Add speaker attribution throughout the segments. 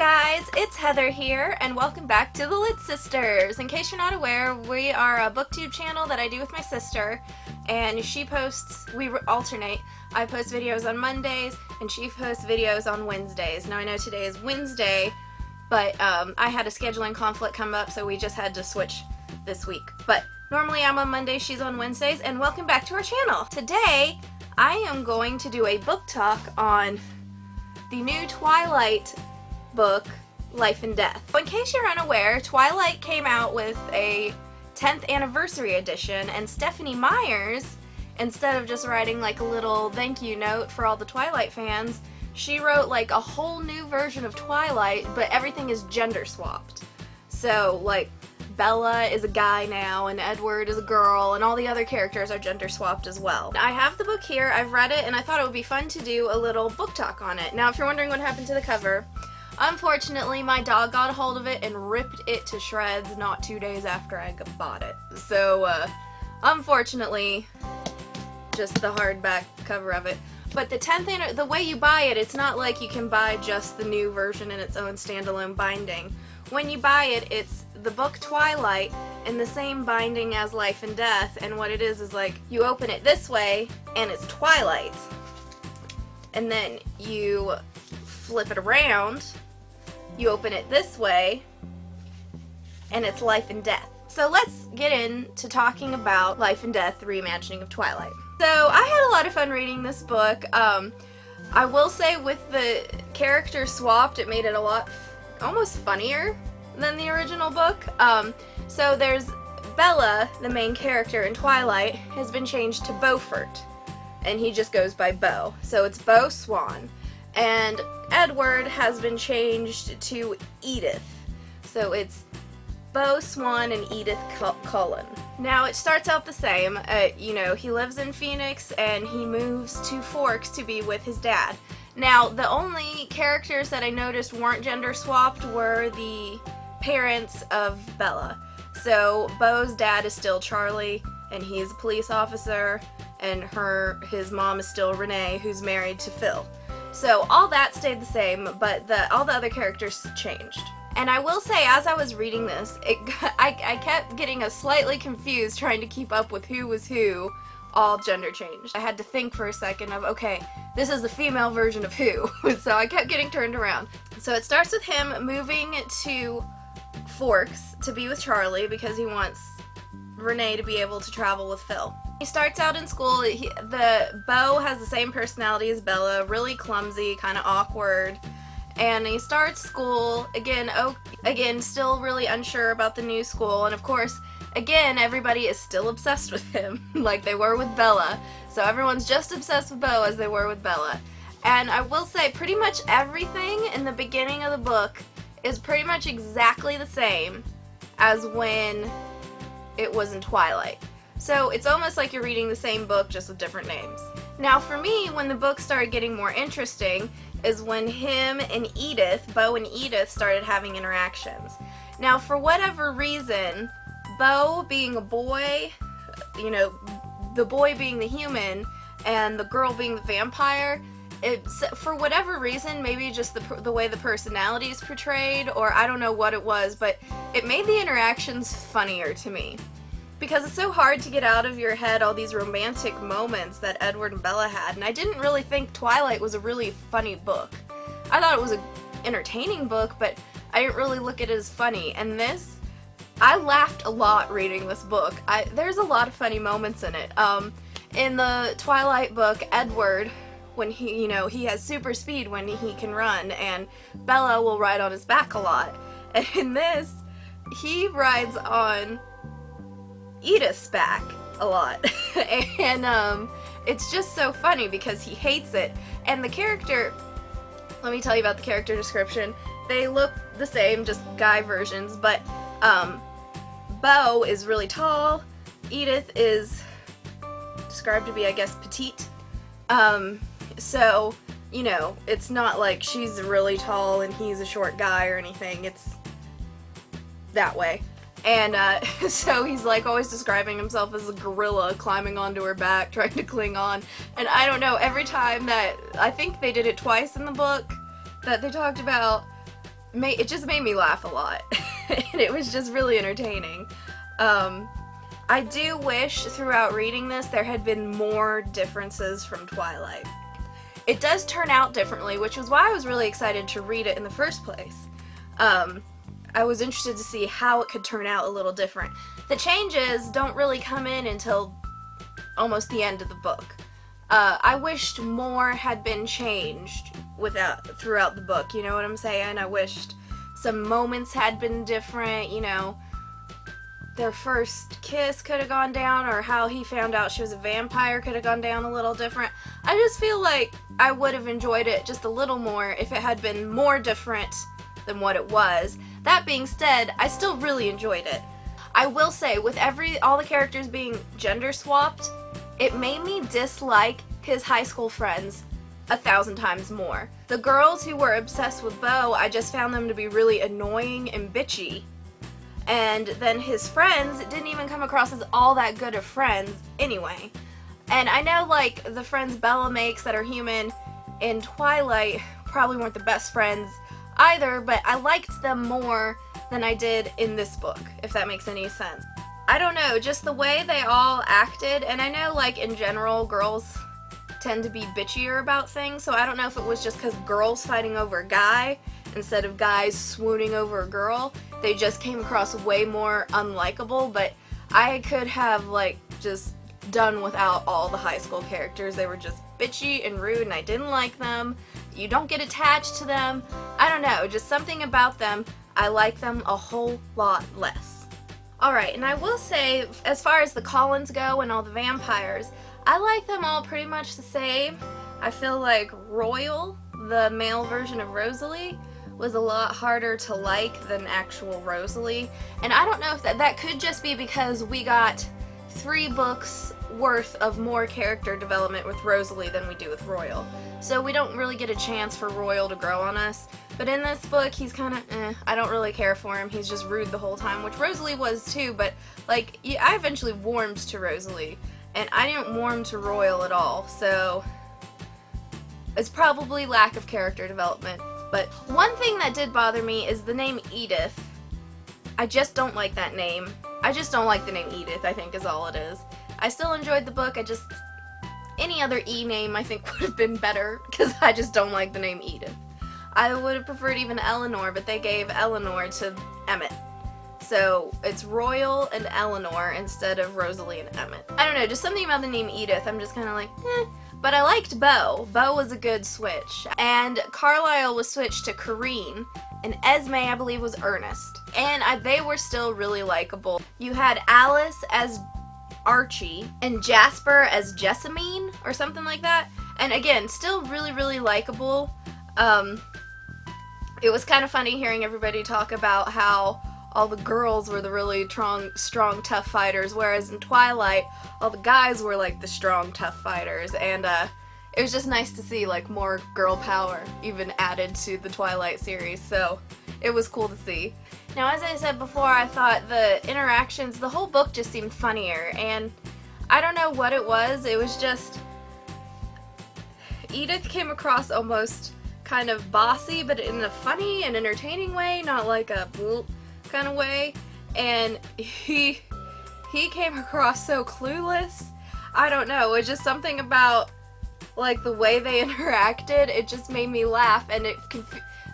Speaker 1: guys, it's Heather here, and welcome back to the Lit Sisters. In case you're not aware, we are a booktube channel that I do with my sister, and she posts, we alternate. I post videos on Mondays, and she posts videos on Wednesdays. Now I know today is Wednesday, but I had a scheduling conflict come up, so we just had to switch this week. But normally I'm on Mondays, she's on Wednesdays, and welcome back to our channel. Today, I am going to do a book talk on the new Twilight book, Life and Death. In case you're unaware, Twilight came out with a 10th anniversary edition, and Stephenie Meyers, instead of just writing like a little thank you note for all the Twilight fans, she wrote like a whole new version of Twilight, but everything is gender swapped. So like Bella is a guy now, and Edward is a girl, and all the other characters are gender swapped as well. I have the book here, I've read it, and I thought it would be fun to do a little book talk on it. Now if you're wondering what happened to the cover, unfortunately my dog got a hold of it and ripped it to shreds not 2 days after I bought it. So unfortunately, just the hardback cover of it. But the way you buy it, it's not like you can buy just the new version in its own standalone binding. When you buy it, it's the book Twilight in the same binding as Life and Death, and what it is like you open it this way and it's Twilight, and then you flip it around, you open it this way, and it's Life and Death. So let's get into talking about Life and Death, the reimagining of Twilight. So I had a lot of fun reading this book. I will say with the character swapped, it made it a lot almost funnier than the original book. So there's Bella, the main character in Twilight, has been changed to Beaufort, and he just goes by Beau. So it's Beau Swan. And Edward has been changed to Edith. So it's Beau Swan and Edith Cullen. Now it starts out the same. He lives in Phoenix and he moves to Forks to be with his dad. Now the only characters that I noticed weren't gender swapped were the parents of Bella. So Beau's dad is still Charlie, and he's a police officer, and his mom is still Renee, who's married to Phil. So all that stayed the same, but all the other characters changed. And I will say, as I was reading this, I kept getting slightly confused trying to keep up with who was who, all gender changed. I had to think for a second of, okay, this is the female version of who, so I kept getting turned around. So it starts with him moving to Forks to be with Charlie because he wants Renee to be able to travel with Phil. He starts out in school. Beau has the same personality as Bella, really clumsy, kind of awkward. And he starts school, again, still really unsure about the new school. And of course, again, everybody is still obsessed with him, like they were with Bella. So everyone's just obsessed with Beau as they were with Bella. And I will say, pretty much everything in the beginning of the book is pretty much exactly the same as when it was in Twilight. So it's almost like you're reading the same book, just with different names. Now for me, when the book started getting more interesting is when him and Beau and Edith started having interactions. Now for whatever reason, Beau being a boy, the boy being the human, and the girl being the vampire, for whatever reason, maybe just the way the personality is portrayed, or I don't know what it was, but it made the interactions funnier to me. Because it's so hard to get out of your head all these romantic moments that Edward and Bella had, and I didn't really think Twilight was a really funny book. I thought it was an entertaining book, but I didn't really look at it as funny. And this, I laughed a lot reading this book. There's a lot of funny moments in it. In the Twilight book, Edward, when he has super speed when he can run, and Bella will ride on his back a lot. And in this, he rides on Edith's back a lot. And it's just so funny because he hates it. And the character, let me tell you about the character description. They look the same, just guy versions, but Beau is really tall. Edith is described to be, I guess, petite. So, it's not like she's really tall and he's a short guy or anything. It's that way. And so he's like always describing himself as a gorilla climbing onto her back, trying to cling on. And I don't know, every time that, I think they did it twice in the book, that they talked about it just made me laugh a lot. And it was just really entertaining. I do wish throughout reading this there had been more differences from Twilight. It does turn out differently, which was why I was really excited to read it in the first place. I was interested to see how it could turn out a little different. The changes don't really come in until almost the end of the book. I wished more had been changed throughout the book, you know what I'm saying? I wished some moments had been different, you know, their first kiss could have gone down, or how he found out she was a vampire could have gone down a little different. I just feel like I would have enjoyed it just a little more if it had been more different than what it was. That being said, I still really enjoyed it. I will say, with all the characters being gender swapped, it made me dislike his high school friends 1,000 times more. The girls who were obsessed with Beau, I just found them to be really annoying and bitchy. And then his friends didn't even come across as all that good of friends anyway. And I know, like, the friends Bella makes that are human in Twilight probably weren't the best friends either, but I liked them more than I did in this book, if that makes any sense. I don't know, just the way they all acted, and I know, like, in general, girls tend to be bitchier about things, so I don't know if it was just because girls fighting over a guy instead of guys swooning over a girl. They just came across way more unlikable, but I could have, like, just done without all the high school characters. They were just bitchy and rude, and I didn't like them. You don't get attached to them. I don't know, just something about them, I like them a whole lot less. Alright, and I will say, as far as the Collins go and all the vampires, I like them all pretty much the same. I feel like Royal, the male version of Rosalie, was a lot harder to like than actual Rosalie. And I don't know if that could just be because we got 3 books worth of more character development with Rosalie than we do with Royal. So we don't really get a chance for Royal to grow on us. But in this book, he's kind of, I don't really care for him. He's just rude the whole time, which Rosalie was too, but, like, I eventually warmed to Rosalie, and I didn't warm to Royal at all, so it's probably lack of character development. But one thing that did bother me is the name Edith. I just don't like that name. I just don't like the name Edith, I think, is all it is. I still enjoyed the book, any other E name I think would have been better, because I just don't like the name Edith. I would have preferred even Eleanor, but they gave Eleanor to Emmett. So it's Royal and Eleanor instead of Rosalie and Emmett. I don't know, just something about the name Edith, I'm just kind of like, eh. But I liked Beau. Beau was a good switch. And Carlisle was switched to Corinne, and Esme, I believe, was Ernest. And they were still really likable. You had Alice as Archie, and Jasper as Jessamine, or something like that. And again, still really, really likable. It was kind of funny hearing everybody talk about how all the girls were the really strong, tough fighters, whereas in Twilight, all the guys were, like, the strong, tough fighters, and, it was just nice to see, like, more girl power even added to the Twilight series, so it was cool to see. Now, as I said before, I thought the interactions, the whole book just seemed funnier, and I don't know what it was just, Edith came across almost kind of bossy, but in a funny and entertaining way, not like a kind of way, and he came across so clueless. I don't know, it was just something about, like, the way they interacted, it just made me laugh, and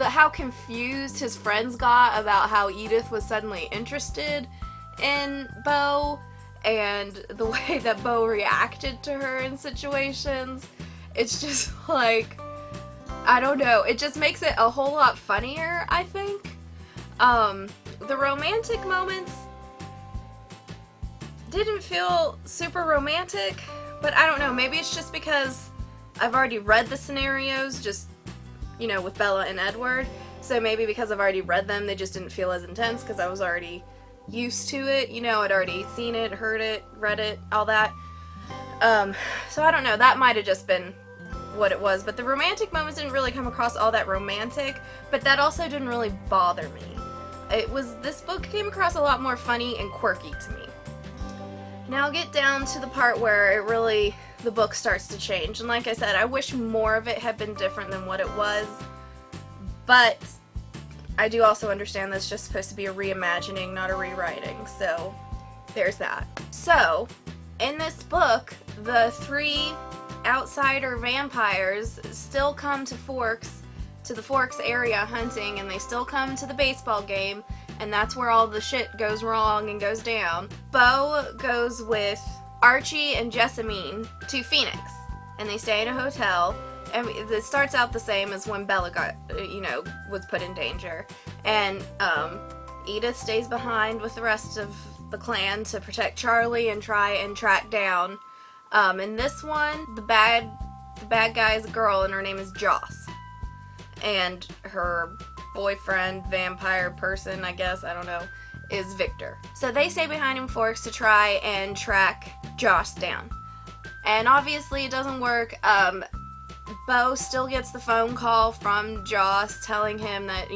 Speaker 1: how confused his friends got about how Edith was suddenly interested in Beau, and the way that Beau reacted to her in situations. It's just like, I don't know, it just makes it a whole lot funnier, I think. The romantic moments didn't feel super romantic, but I don't know, maybe it's just because I've already read the scenarios, just, you know, with Bella and Edward, so maybe because I've already read them, they just didn't feel as intense, because I was already used to it, you know, I'd already seen it, heard it, read it, all that. So I don't know, that might have just been what it was, but the romantic moments didn't really come across all that romantic, but that also didn't really bother me. This book came across a lot more funny and quirky to me. Now I'll get down to the part where the book starts to change, and like I said, I wish more of it had been different than what it was, but I do also understand that's just supposed to be a reimagining, not a rewriting, so there's that. So, in this book, the 3 outsider vampires still come to the Forks area hunting, and they still come to the baseball game, and that's where all the shit goes wrong and goes down. Bo goes with Archie and Jessamine to Phoenix, and they stay in a hotel, and it starts out the same as when Bella got, was put in danger, and Edith stays behind with the rest of the clan to protect Charlie and try and track down. In this one, the bad guy is a girl, and her name is Joss, and her boyfriend, vampire person, I guess, I don't know, is Victor. So they stay behind in Forks to try and track Joss down. And obviously it doesn't work. Bo still gets the phone call from Joss telling him that,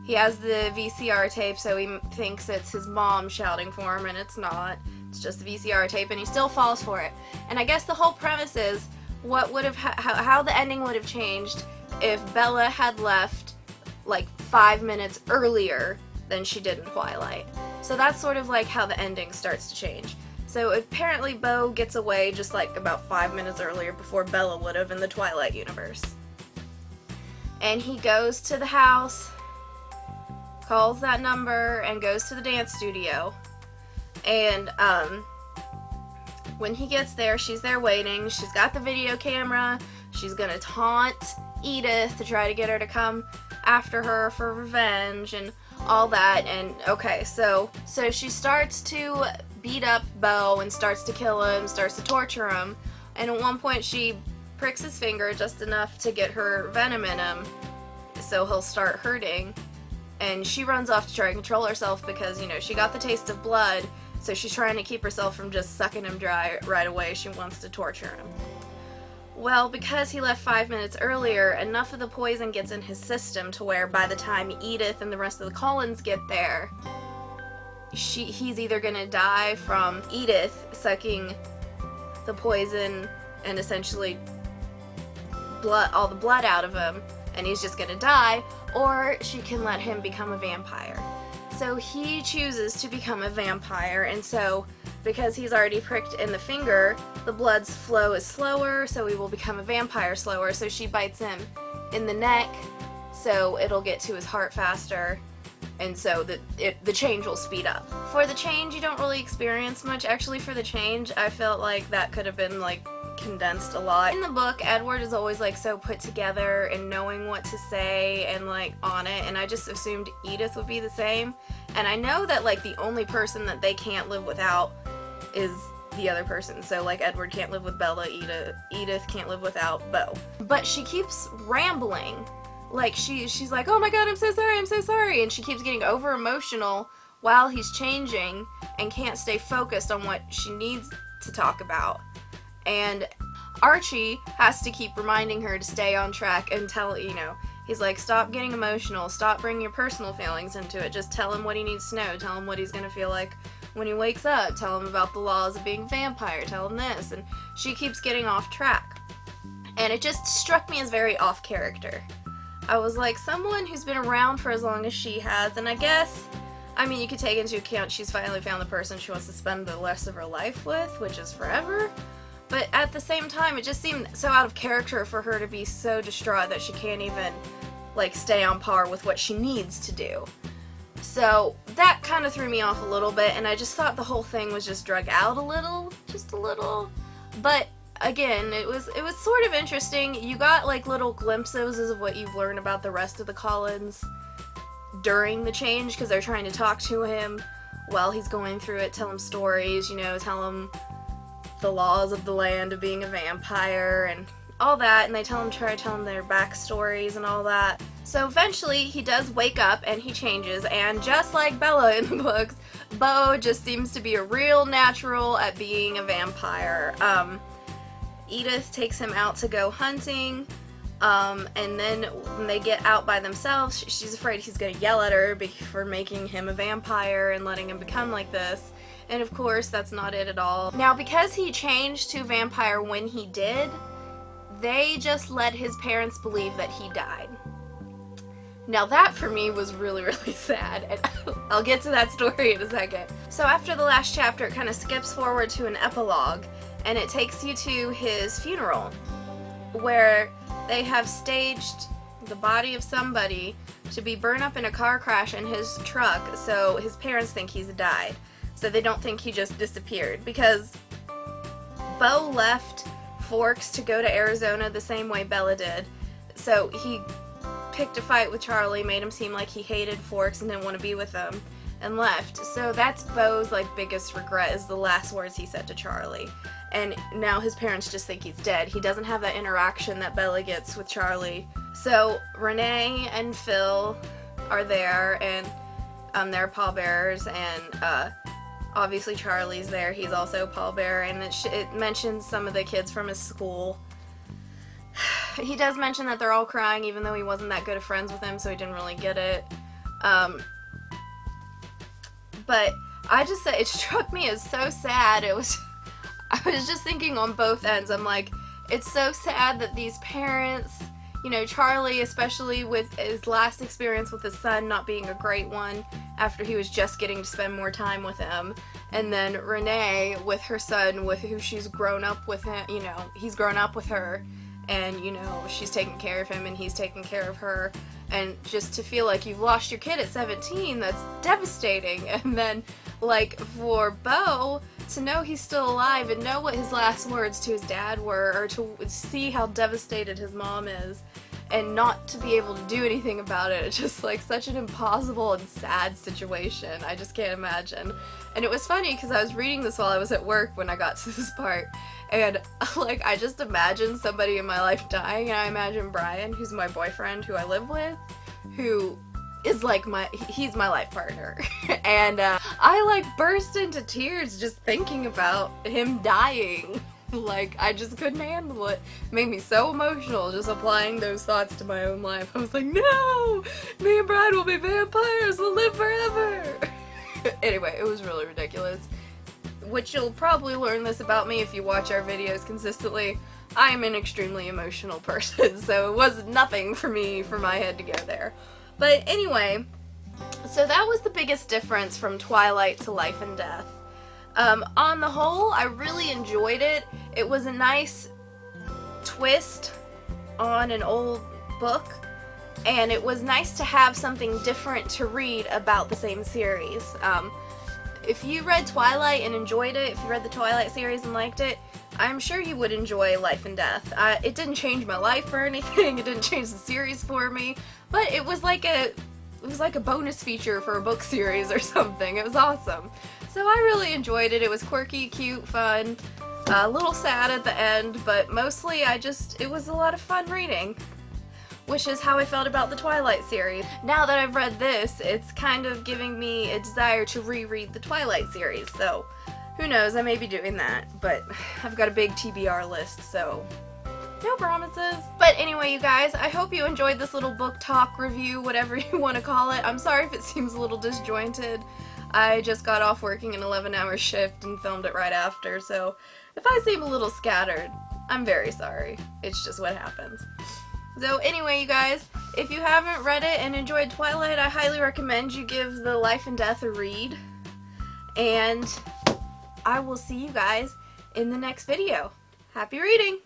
Speaker 1: he has the VCR tape, so he thinks it's his mom shouting for him, and it's not. It's just the VCR tape, and he still falls for it. And I guess the whole premise is how the ending would have changed if Bella had left like 5 minutes earlier than she did in Twilight. So that's sort of like how the ending starts to change. So apparently Bo gets away just like about 5 minutes earlier before Bella would have in the Twilight universe. And he goes to the house, calls that number, and goes to the dance studio. And when he gets there, she's there waiting. She's got the video camera. She's gonna taunt Edith to try to get her to come after her for revenge and all that. And okay, so she starts to beat up Bo and starts to kill him, starts to torture him, and at one point she pricks his finger just enough to get her venom in him so he'll start hurting, and she runs off to try and control herself because, she got the taste of blood, so she's trying to keep herself from just sucking him dry right away. She wants to torture him. Well, because he left 5 minutes earlier, enough of the poison gets in his system to where by the time Edith and the rest of the Cullens get there, he's either gonna die from Edith sucking the poison and essentially all the blood out of him, and he's just gonna die, or she can let him become a vampire. So he chooses to become a vampire, and so because he's already pricked in the finger, the blood's flow is slower, so he will become a vampire slower. So she bites him in the neck, so it'll get to his heart faster, and so the change will speed up. For the change, you don't really experience much. Actually, for the change, I felt like that could have been condensed a lot. In the book, Edward is always so put together and knowing what to say and on it, and I just assumed Edith would be the same. And I know that the only person that they can't live without is the other person. So Edward can't live with Bella, Edith can't live without Bo. But she keeps rambling. She's like, oh my god, I'm so sorry, and she keeps getting over emotional while he's changing and can't stay focused on what she needs to talk about. And Archie has to keep reminding her to stay on track and tell, he's like, stop getting emotional, stop bringing your personal feelings into it, just tell him what he needs to know, tell him what he's gonna feel like when he wakes up, tell him about the laws of being a vampire, tell him this, and she keeps getting off track. And it just struck me as very off character. I was like, someone who's been around for as long as she has, and I guess, you could take into account she's finally found the person she wants to spend the rest of her life with, which is forever. But at the same time, it just seemed so out of character for her to be so distraught that she can't even, stay on par with what she needs to do. So that kind of threw me off a little bit, and I just thought the whole thing was just drug out a little, just a little. But again, it was sort of interesting. You got little glimpses of what you've learned about the rest of the Cullens during the change, because they're trying to talk to him while he's going through it, tell him stories, tell him the laws of the land of being a vampire and all that, and they try to tell him their backstories and all that. So eventually he does wake up and he changes, and just like Bella in the books, Bo just seems to be a real natural at being a vampire. Edith takes him out to go hunting, and then when they get out by themselves, she's afraid he's gonna yell at her for making him a vampire and letting him become like this. And of course, that's not it at all. Now, because he changed to vampire when he did, they just let his parents believe that he died. Now that for me was really, really sad, and I'll get to that story in a second. So after the last chapter, it kind of skips forward to an epilogue, and it takes you to his funeral, where they have staged the body of somebody to be burned up in a car crash in his truck, so his parents think he's died. So they don't think he just disappeared, because Bo left Forks to go to Arizona the same way Bella did. So he picked a fight with Charlie, made him seem like he hated Forks and didn't want to be with him, and left. So that's Bo's like biggest regret, is the last words he said to Charlie. And now his parents just think he's dead. He doesn't have that interaction that Bella gets with Charlie. So Renee and Phil are there, and they're pallbearers, and obviously Charlie's there. He's also a pallbearer, and it mentions some of the kids from his school. He does mention that they're all crying, even though he wasn't that good of friends with them, so he didn't really get it. But I just said, it struck me as so sad. I was just thinking on both ends. I'm like, it's so sad that these parents, you know, Charlie, especially with his last experience with his son not being a great one after he was just getting to spend more time with him, and then Renee with her son, with who she's grown up with him, you know, he's grown up with her, and, you know, she's taking care of him and he's taking care of her, and just to feel like you've lost your kid at 17, that's devastating. And then, like, for Bo to know he's still alive and know what his last words to his dad were, or to see how devastated his mom is, and not to be able to do anything about it. It's just like such an impossible and sad situation. I just can't imagine. And it was funny because I was reading this while I was at work when I got to this part, and like I just imagined somebody in my life dying, and I imagine Brian, who's my boyfriend who I live with, who is like he's my life partner. And I like burst into tears just thinking about him dying. Like, I just couldn't handle it. It made me so emotional just applying those thoughts to my own life. I was like, no! Me and Brian will be vampires! We'll live forever! Anyway, it was really ridiculous. Which you'll probably learn this about me if you watch our videos consistently. I am an extremely emotional person, so it was nothing for me for my head to go there. But anyway, so that was the biggest difference from Twilight to Life and Death. On the whole, I really enjoyed it. It was a nice twist on an old book, and it was nice to have something different to read about the same series. If you read Twilight and enjoyed it, if you read the Twilight series and liked it, I'm sure you would enjoy Life and Death. It didn't change my life or anything, it didn't change the series for me, but it was like a bonus feature for a book series or something. It was awesome. So I really enjoyed it. It was quirky, cute, fun, a little sad at the end, but mostly it was a lot of fun reading, which is how I felt about the Twilight series. Now that I've read this, it's kind of giving me a desire to reread the Twilight series, so who knows, I may be doing that, but I've got a big TBR list, so no promises. But anyway, you guys, I hope you enjoyed this little book talk review, whatever you want to call it. I'm sorry if it seems a little disjointed. I just got off working an 11-hour shift and filmed it right after, so if I seem a little scattered, I'm very sorry. It's just what happens. So anyway, you guys, if you haven't read it and enjoyed Twilight, I highly recommend you give the Life and Death a read. And I will see you guys in the next video. Happy reading!